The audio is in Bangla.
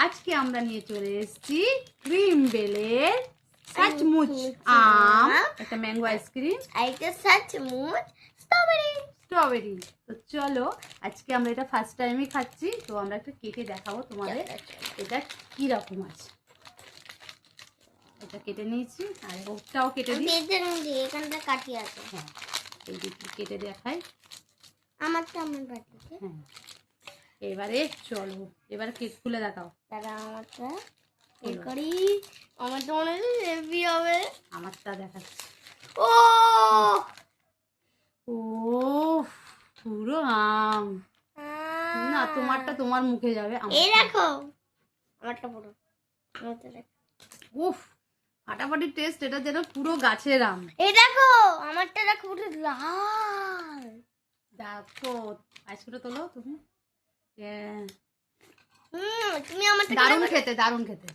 আজকে আমরা নিয়ে চলে এসেছি ক্রিম বেলের সচমুচ আম, একটা ম্যাঙ্গো আইসক্রিম, এটা সচমুচ স্ট্রবেরি। স্ট্রবেরি। তো চলো আজকে আমরা এটা ফার্স্ট টাইমই খাচ্ছি, তো আমরা একটু কেটে দেখাবো তোমাদের এটা কি রকম আছে। এটা কেটে নিয়েছি আর ওটাও কেটে দিই। এখানটা কাটি আছে। হ্যাঁ, এই দিকে কেটে দেখাই। আমারটা আমার বাটিতে। হ্যাঁ, এবারে চলো এবারে কেক খুলে দেখাও। দাদা আমারটা বের করি। আমারটা মনে হয় হেভি হবে। আমারটা দেখাচ্ছি। ও ও পুরো আম। না, তোমারটা তোমার মুখে যাবে। এই দেখো আমারটা পুরো। আমারটা দেখো। উফ, ফাটাফাটি টেস্ট, এটা যেন পুরো গাছের আম। এই দেখো আমারটা দেখো পুরো লাল। দেখো আইসক্রিমটা তোলো তুমি। তুমি আমারটা দারুণ খেতে, দারুণ খেতে।